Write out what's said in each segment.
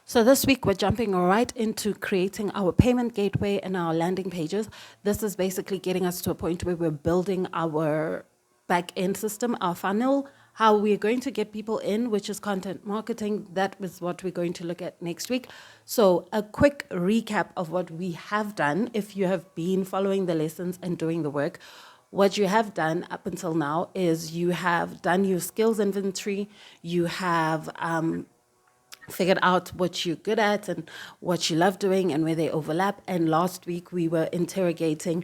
So this week we're jumping right into creating our payment gateway and our landing pages. This is basically getting us to a point where we're building our back end system, our funnel, how we're going to get people in, which is content marketing. That is what we're going to look at next week. So a quick recap of what we have done, if you have been following the lessons and doing the work. What you have done up until now is you have done your skills inventory, you have figured out what you're good at and what you love doing and where they overlap. And last week we were interrogating,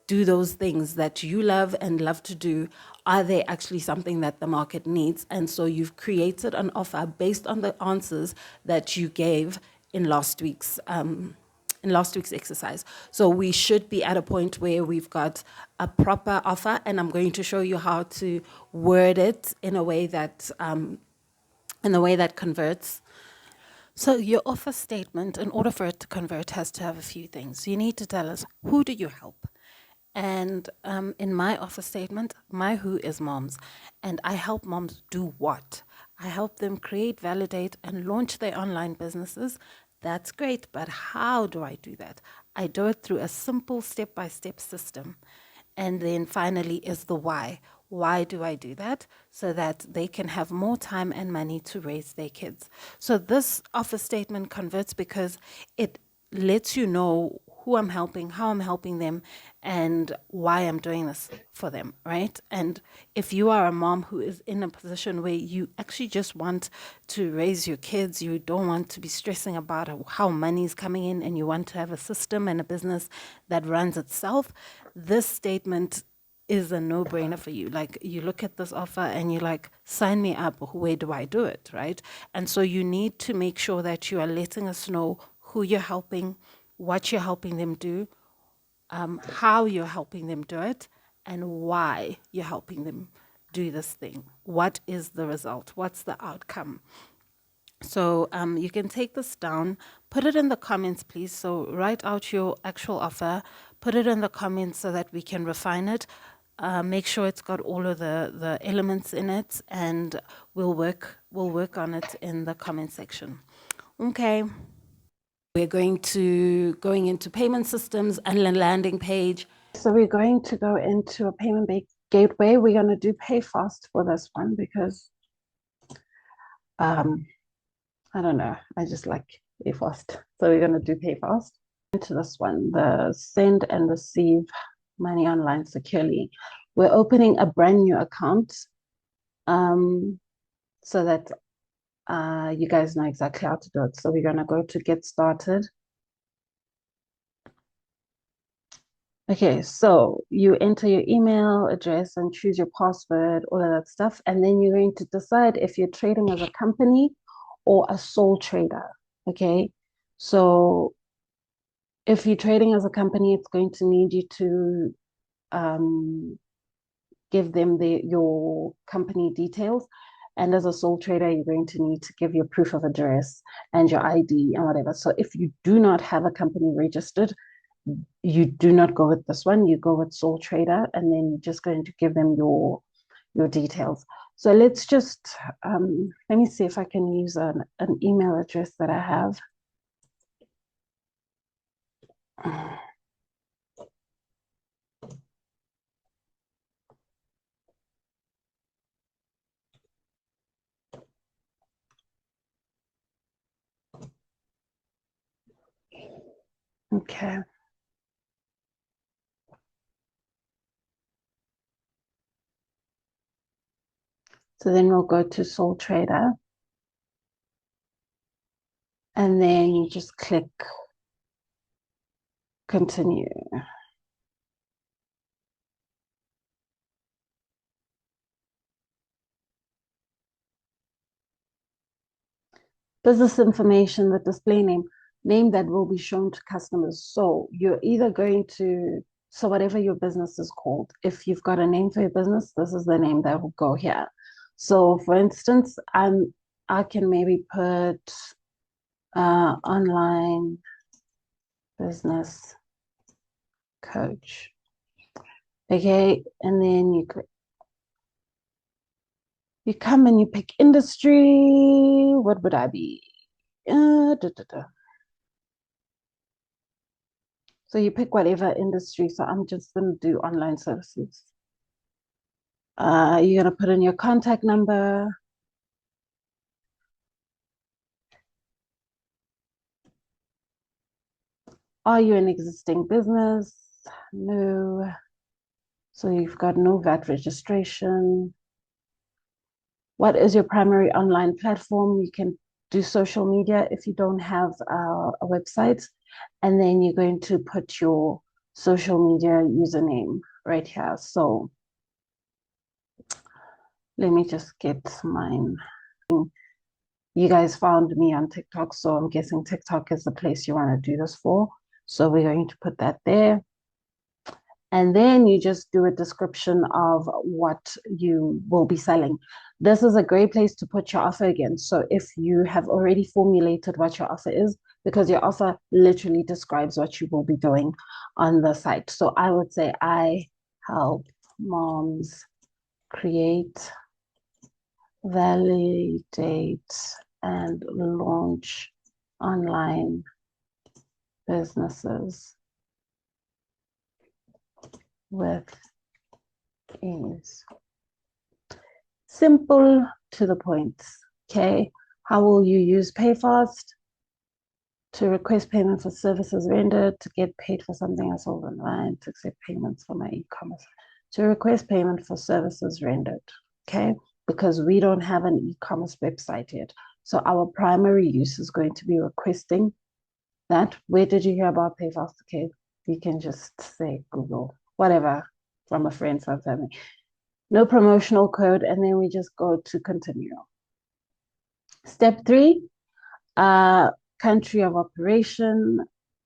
do those things that you love and love to do, are they actually something that the market needs? And so you've created an offer based on the answers that you gave in last week's exercise. So we should be at a point where we've got a proper offer, and I'm going to show you how to word it in a way that converts. So your offer statement, in order for it to convert, has to have a few things. You need to tell us, who do you help? And in my offer statement, my who is moms. And I help moms do what? I help them create, validate, and launch their online businesses. That's great, but how do I do that? I do it through a simple step-by-step system. And then finally is the why. Why do I do that? So that they can have more time and money to raise their kids. So this offer statement converts because it lets you know who I'm helping, how I'm helping them, and why I'm doing this for them, right? And if you are a mom who is in a position where you actually just want to raise your kids, you don't want to be stressing about how money is coming in, and you want to have a system and a business that runs itself, this statement is a no-brainer for you. Like, you look at this offer and you're like, sign me up. Where do I do it, right? And so you need to make sure that you are letting us know who you're helping, what you're helping them do, how you're helping them do it, and why you're helping them do this thing. What is the result? What's the outcome? So you can take this down, put it in the comments, please. So write out your actual offer, put it in the comments so that we can refine it. Make sure it's got all of the elements in it, and we'll work on it in the comment section. Okay. We're going into payment systems and a landing page. So we're going to go into a payment gateway. We're going to do pay fast for this one because I don't know, I just like pay fast. So we're going to do pay fast. Into this one, the send and receive money online securely. We're opening a brand new account so that you guys know exactly how to do it. So we're going to go to get started. Okay, so you enter your email address and choose your password, all of that stuff. And then you're going to decide if you're trading as a company or a sole trader. Okay, so if you're trading as a company, it's going to need you to give them your company details. And as a sole trader, you're going to need to give your proof of address and your ID and whatever. So if you do not have a company registered, you do not go with this one. You go with sole trader, and then you're just going to give them your details. So let's just let me see if I can use an email address that I have. Okay. So then we'll go to sole trader, and then you just click continue. Business information, the display name that will be shown to customers. So you're either going to, so whatever your business is called, if you've got a name for your business, this is the name that will go here. So for instance, I can maybe put online business coach. Okay, and then you come and you pick industry. What would I be? Da, da, da. So you pick whatever industry. So I'm just going to do online services. You're going to put in your contact number. Are you an existing business? No. So you've got no VAT registration. What is your primary online platform? You can do social media if you don't have a website. And then you're going to put your social media username right here. So let me just get mine. You guys found me on TikTok, so I'm guessing TikTok is the place you want to do this for. So we're going to put that there. And then you just do a description of what you will be selling. This is a great place to put your offer again. So if you have already formulated what your offer is, because your offer literally describes what you will be doing on the site. So I would say I help moms create, validate, and launch online businesses with ease. Simple to the point. Okay. How will you use PayFast? To request payment for services rendered, to get paid for something I sold online, to accept payments for my e-commerce, to request payment for services rendered. Okay. Because we don't have an e-commerce website yet. So our primary use is going to be requesting that. Where did you hear about PayFast? Okay. You can just say Google, whatever, from a friend, from family. No promotional code, and then we just go to continue. Step 3, country of operation.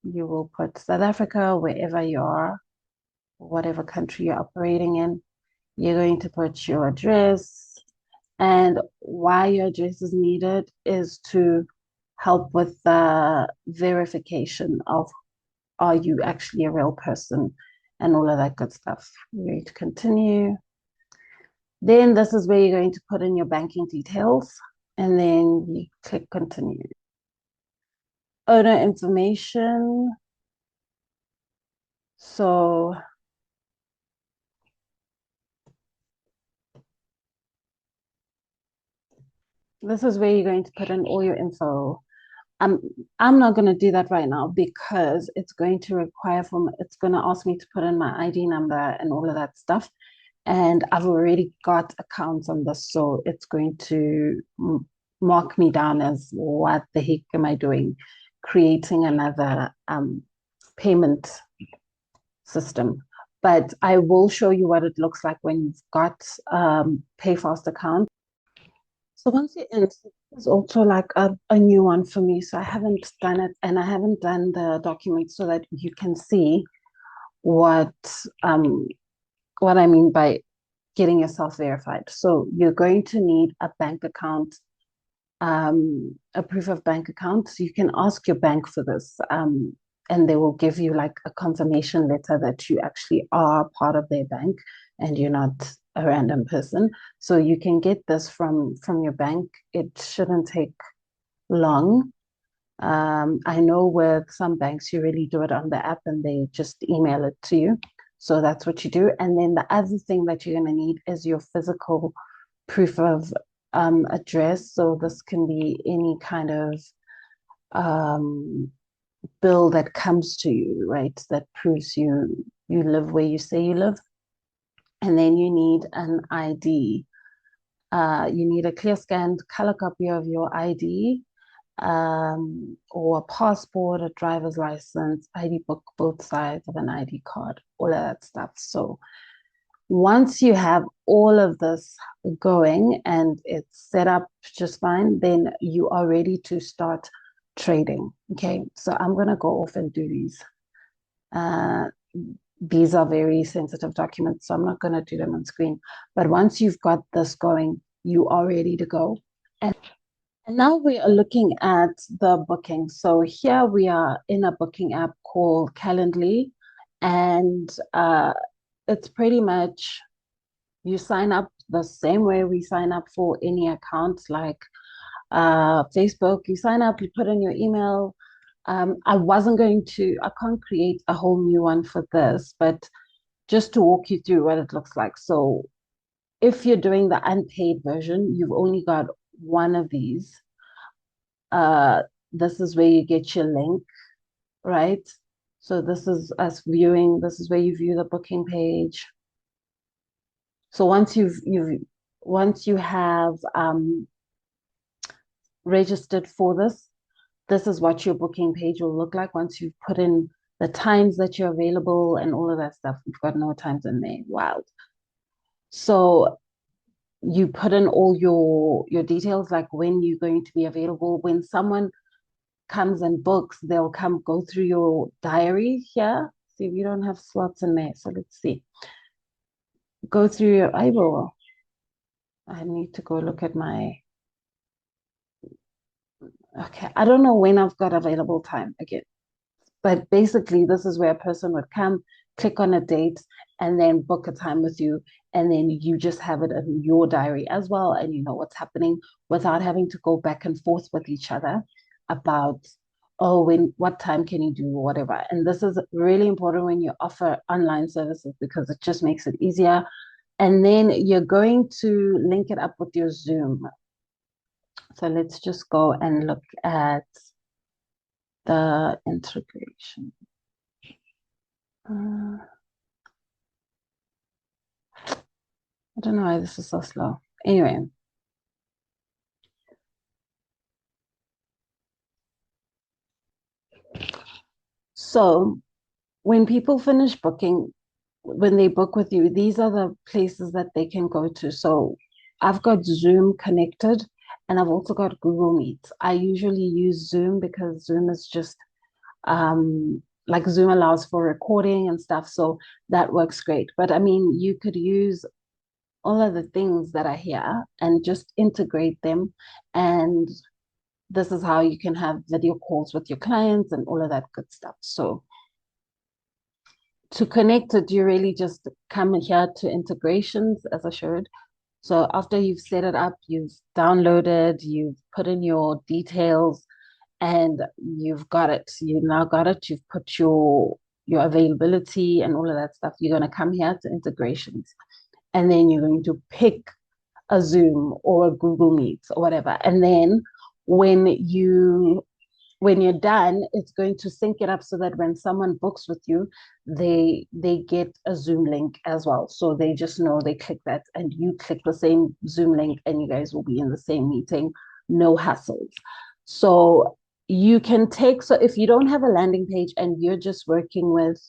You will put South Africa, wherever you are, whatever country you're operating in. You're going to put your address, and why your address is needed is to help with the verification of are you actually a real person and all of that good stuff. We're going to continue. Then this is where you're going to put in your banking details, and then you click continue. Owner information. So this is where you're going to put in all your info. I'm not going to do that right now because it's going to require it's going to ask me to put in my ID number and all of that stuff. And I've already got accounts on this, so it's going to mark me down as what the heck am I doing? Creating another payment system. But I will show you what it looks like when you've got PayFast account. So once you're in, it's also like a new one for me. So I haven't done it, and I haven't done the document so that you can see what what I mean by getting yourself verified. So you're going to need a bank account, a proof of bank account. So you can ask your bank for this, and they will give you like a confirmation letter that you actually are part of their bank and you're not a random person. So you can get this from your bank. It shouldn't take long. I know with some banks you really do it on the app and they just email it to you. So that's what you do. And then the other thing that you're going to need is your physical proof of address. So this can be any kind of bill that comes to you, right? That proves you live where you say you live. And then you need an ID. You need a clear scanned color copy of your ID, or a passport, a driver's license, ID book, both sides of an ID card, all of that stuff. So once you have all of this going and it's set up just fine, then you are ready to start trading. Okay, so I'm going to go off and do these. These are very sensitive documents, so I'm not going to do them on screen. But once you've got this going, you are ready to go. And now we are looking at the booking. So here we are in a booking app called Calendly, and it's pretty much you sign up the same way we sign up for any account, like Facebook. You sign up, you put in your email. I can't create a whole new one for this, but just to walk you through what it looks like. So if you're doing the unpaid version, you've only got one of these. Uh, this is where you get your link, right? So this is us viewing, this is where you view the booking page. So once you have registered for this is what your booking page will look like once you've put in the times that you're available and all of that stuff. We've got no times in there. Wild. So you put in all your details, like when you're going to be available. When someone comes and books, they'll come go through your diary here. See, we don't have slots in there. So let's see. Go through your eyeball. I need to go look at my okay. I don't know when I've got available time again. But basically, this is where a person would come, click on a date, and then book a time with you. And then you just have it in your diary as well. And you know what's happening without having to go back and forth with each other about, oh, what time can you do, or whatever. And this is really important when you offer online services because it just makes it easier. And then you're going to link it up with your Zoom. So let's just go and look at the integration. I don't know why this is so slow. Anyway, so when people finish booking, when they book with you, these are the places that they can go to. So I've got Zoom connected and I've also got Google Meet. I usually use Zoom because Zoom is just like Zoom allows for recording and stuff. So that works great. But I mean, you could use all of the things that are here and just integrate them. And this is how you can have video calls with your clients and all of that good stuff. So to connect it, you really just come here to integrations, as I showed. So after you've set it up, you've downloaded, you've put in your details, and you've got it. You now got it. You've put your availability and all of that stuff. You're going to come here to integrations, and then you're going to pick a Zoom or a Google Meet or whatever. And then when you when you're done, it's going to sync it up so that when someone books with you, they get a Zoom link as well. So they just know they click that and you click the same Zoom link and you guys will be in the same meeting, no hassles. So you can take, so if you don't have a landing page and you're just working with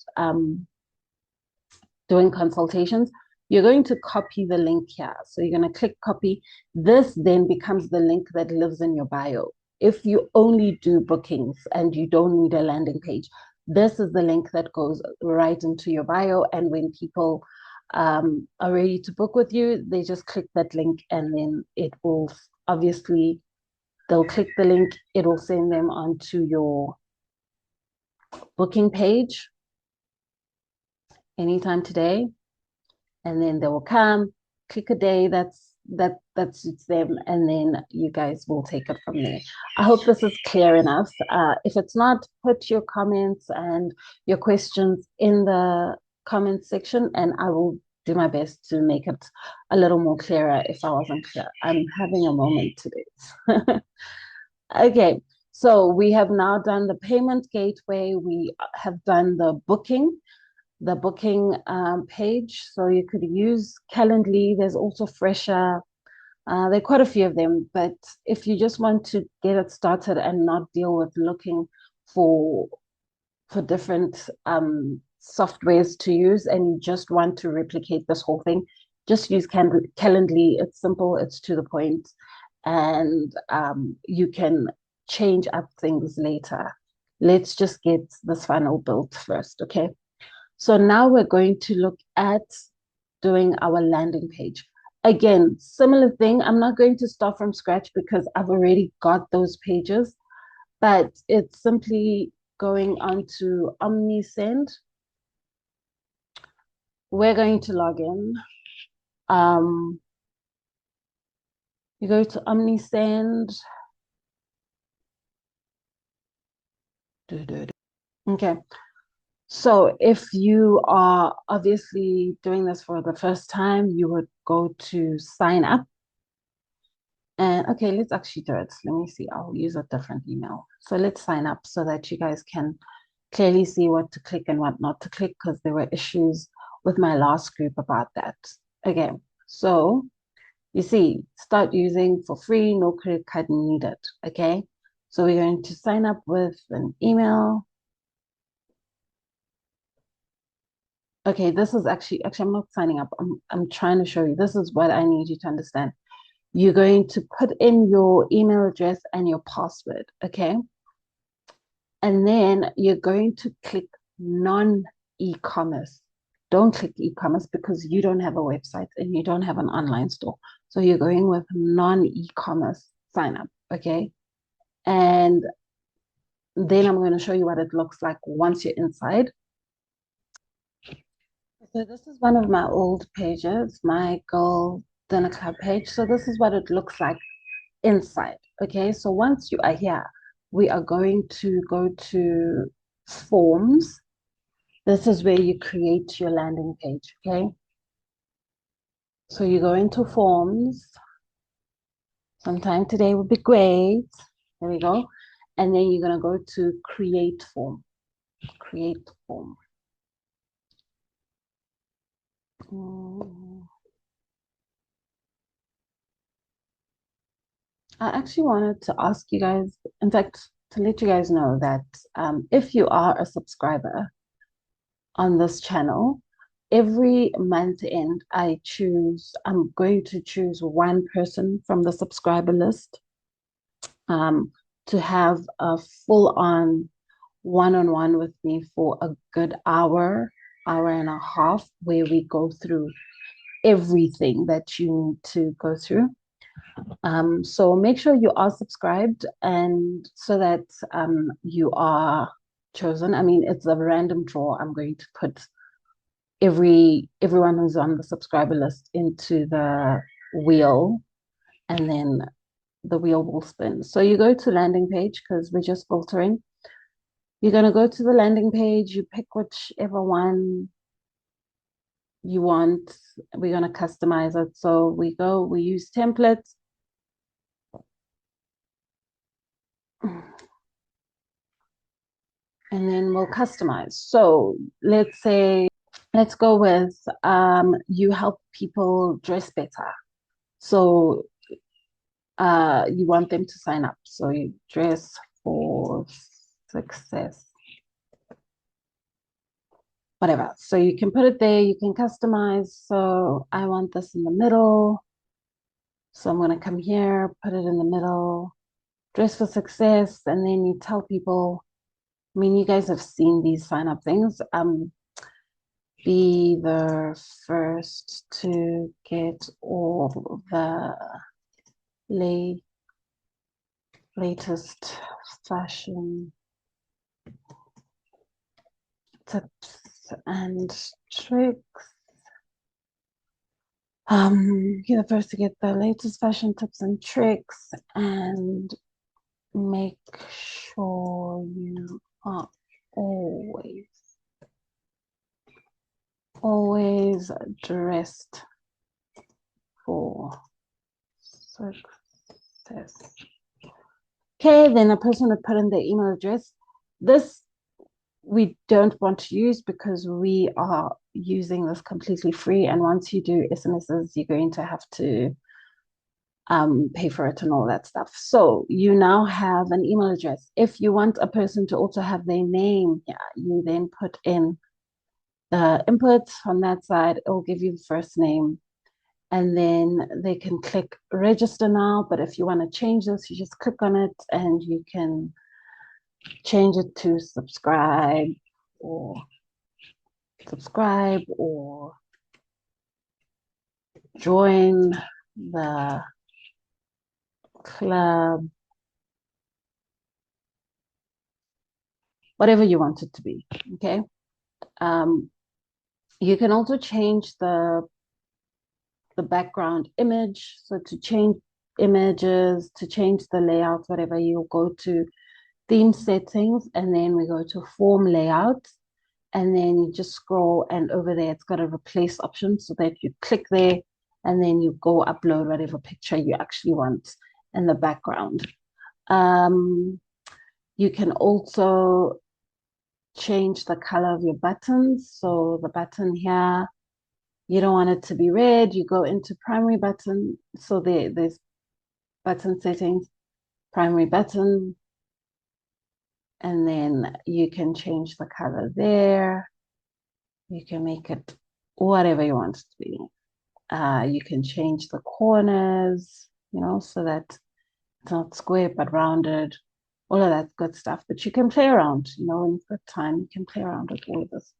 doing consultations, you're going to copy the link here. So you're going to click copy. This then becomes the link that lives in your bio. If you only do bookings and you don't need a landing page, this is the link that goes right into your bio. And when people are ready to book with you, they just click that link and then it will obviously, they'll click the link, it will send them onto your booking page anytime today, and then they will come, click a day that suits them, and then you guys will take it from there. I hope this is clear enough. If it's not, put your comments and your questions in the comments section, and I will do my best to make it a little more clearer if I wasn't clear. I'm having a moment today. Okay, so we have now done the payment gateway. We have done the booking page. So you could use Calendly. There's also Fresher. There are quite a few of them. But if you just want to get it started and not deal with looking for different softwares to use, and you just want to replicate this whole thing, just use Calendly. It's simple. It's to the point, and you can change up things later. Let's just get this funnel built first, okay? So now we're going to look at doing our landing page. Again, similar thing. I'm not going to start from scratch because I've already got those pages, but it's simply going on to OmniSend. We're going to log in. You go to OmniSend. Okay. So if you are obviously doing this for the first time, you would go to sign up. And okay, let's actually do it. Let me see. I'll use a different email. So let's sign up so that you guys can clearly see what to click and what not to click because there were issues with my last group about that. Okay, so you see, start using for free, no credit card needed. Okay, so we're going to sign up with an email. Okay, this is actually I'm not signing up. I'm trying to show you. This is what I need you to understand. You're going to put in your email address and your password, okay? And then you're going to click non-e-commerce. Don't click e-commerce because you don't have a website and you don't have an online store. So you're going with non-e-commerce sign up, okay? And then I'm going to show you what it looks like once you're inside. So this is one of my old pages, my girl dinner club page. So this is what it looks like inside. Okay, so once you are here, we are going to go to forms. This is where you create your landing page. Okay, so you go into forms. Sometime today would be great. There we go. And then you're going to go to create form. Create form. I actually wanted to ask you guys, in fact, to let you guys know that if you are a subscriber on this channel, every month end, I'm going to choose one person from the subscriber list um, to have a full on one-on-one with me for a good hour, hour and a half, where we go through everything that you need to go through. So make sure you are subscribed and so that you are chosen. I mean, it's a random draw. I'm going to put everyone who's on the subscriber list into the wheel and then the wheel will spin. So you go to landing page because we're just filtering. You're going to go to the landing page, you pick whichever one you want. We're going to customize it. So we use templates. And then we'll customize. So let's go with you help people dress better. So you want them to sign up. So you dress for success. Whatever. So you can put it there, you can customize. So I want this in the middle. So I'm going to come here, put it in the middle, dress for success, and then you tell people, I mean, you guys have seen these sign up things. Be the first to get all the latest fashion tips and tricks. You're the first to get the latest fashion tips and tricks, and make sure you are always, always dressed for success. Okay, then a person would put in their email address. This we don't want to use because we are using this completely free. And once you do SMSs, you're going to have to pay for it and all that stuff. So you now have an email address. If you want a person to also have their name, yeah, you then put in the input on that side. It will give you the first name. And then they can click register now. But if you want to change this, you just click on it and you can change it to or subscribe or join the club, whatever you want it to be. Okay. You can also change the background image. So to change images, to change the layout, whatever, you'll go to theme settings, and then we go to form layout, and then you just scroll, and over there it's got a replace option, so that you click there and then you go upload whatever picture you actually want in the background. You can also change the color of your buttons. So the button here, you don't want it to be red, you go into primary button. So there's button settings, primary button, and then you can change the color there. You can make it whatever you want it to be. You can change the corners, so that it's not square but rounded, all of that good stuff. But you can play around, when you've got time, you can play around with all of this.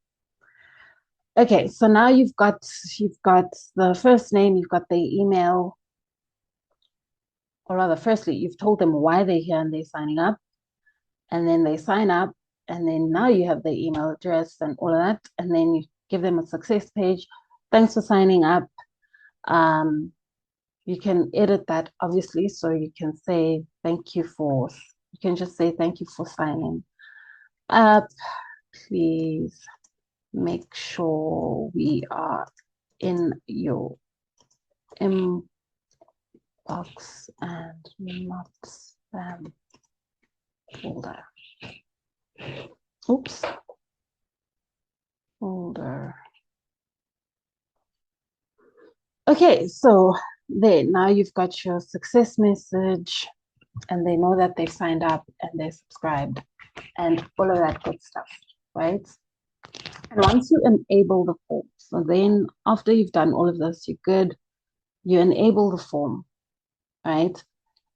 Okay, so now you've got the first name, you've got the email, or rather, firstly, you've told them why they're here and they're signing up, and then they sign up, and then now you have their email address and all of that, and then you give them a success page. Thanks for signing up. You can edit that, obviously, so you can say you can just say thank you for signing up. Please make sure we are in your inbox and not spam folder. Oops. Folder. Okay, so there, now you've got your success message, and they know that they signed up and they subscribed and all of that good stuff, right? And once you enable the form, so then after you've done all of this, you're good, you enable the form, right?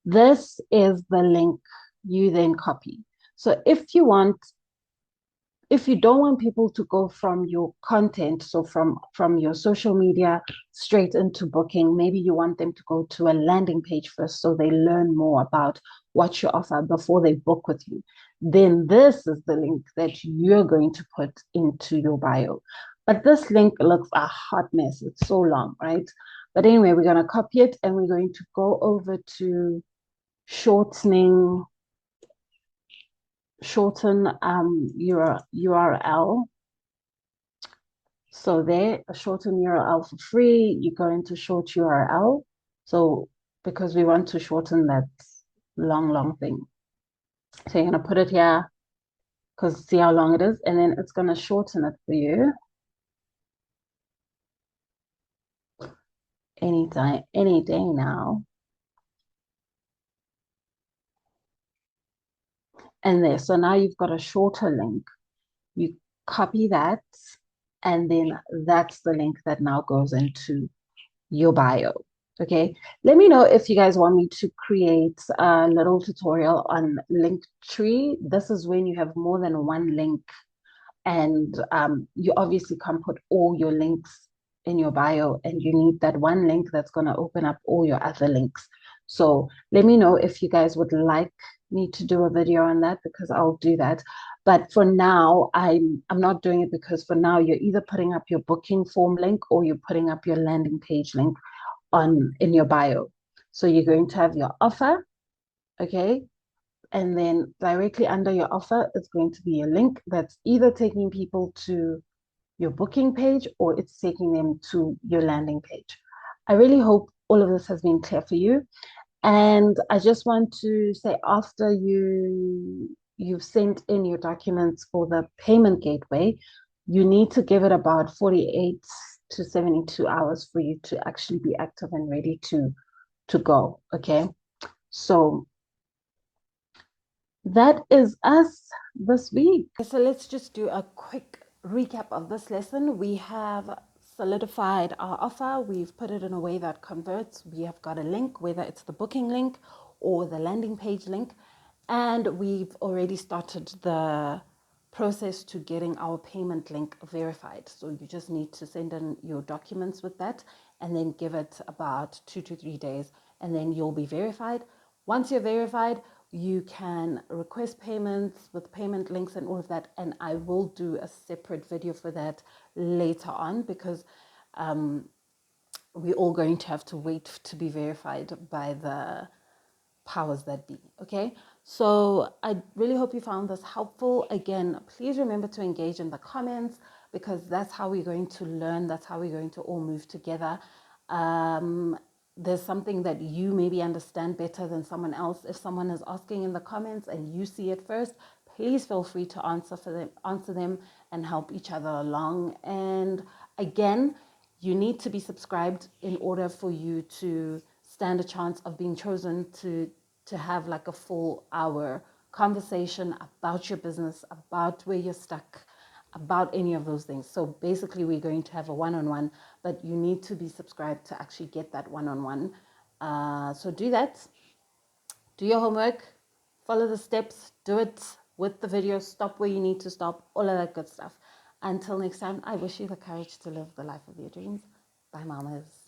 This is the link you then copy. So if you don't want people to go from your content, so from your social media straight into booking, maybe you want them to go to a landing page first so they learn more about what you offer before they book with you, then this is the link that you're going to put into your bio. But this link looks a hot mess. It's so long, right? But anyway, we're going to copy it and we're going to go over to shorten URL. So there, a shorten URL for free, you go into short URL. So because we want to shorten that long thing. So you're going to put it here because see how long it is, and then it's going to shorten it for you anytime, any day now. And there, so now you've got a shorter link. You copy that, and then that's the link that now goes into your bio. Okay, let me know if you guys want me to create a little tutorial on Linktree. This is when you have more than one link, and you obviously can't put all your links in your bio, and you need that one link that's going to open up all your other links. So let me know if you guys would like me to do a video on that, because I'll do that. But for now, I'm not doing it, because for now you're either putting up your booking form link or you're putting up your landing page link in your bio. So you're going to have your offer, okay? And then directly under your offer is going to be a link that's either taking people to your booking page or it's taking them to your landing page. I really hope all of this has been clear for you. And I just want to say, after you've sent in your documents for the payment gateway, you need to give it about 48 to 72 hours for you to actually be active and ready to go. Okay. So that is us this week. So let's just do a quick recap of this lesson. We have solidified our offer. We've put it in a way that converts. We have got a link, whether it's the booking link or the landing page link. And we've already started the process to getting our payment link verified. So you just need to send in your documents with that and then give it about 2 to 3 days, and then you'll be verified. Once you're verified, you can request payments with payment links and all of that. And I will do a separate video for that later on, because we're all going to have to wait to be verified by the powers that be. Okay, So I really hope you found this helpful. Again, please remember to engage in the comments because that's how we're going to learn. That's how we're going to all move together. Um, there's something that you maybe understand better than someone else. If someone is asking in the comments and you see it first, please feel free to answer them and help each other along. And again, you need to be subscribed in order for you to stand a chance of being chosen to have like a full hour conversation about your business, about where you're stuck, about any of those things. So basically, we're going to have a one-on-one, but you need to be subscribed to actually get that one-on-one. So do that. Do your homework, follow the steps, do it with the video, stop where you need to stop, all of that good stuff. Until next time, I wish you the courage to live the life of your dreams. Bye, mamas.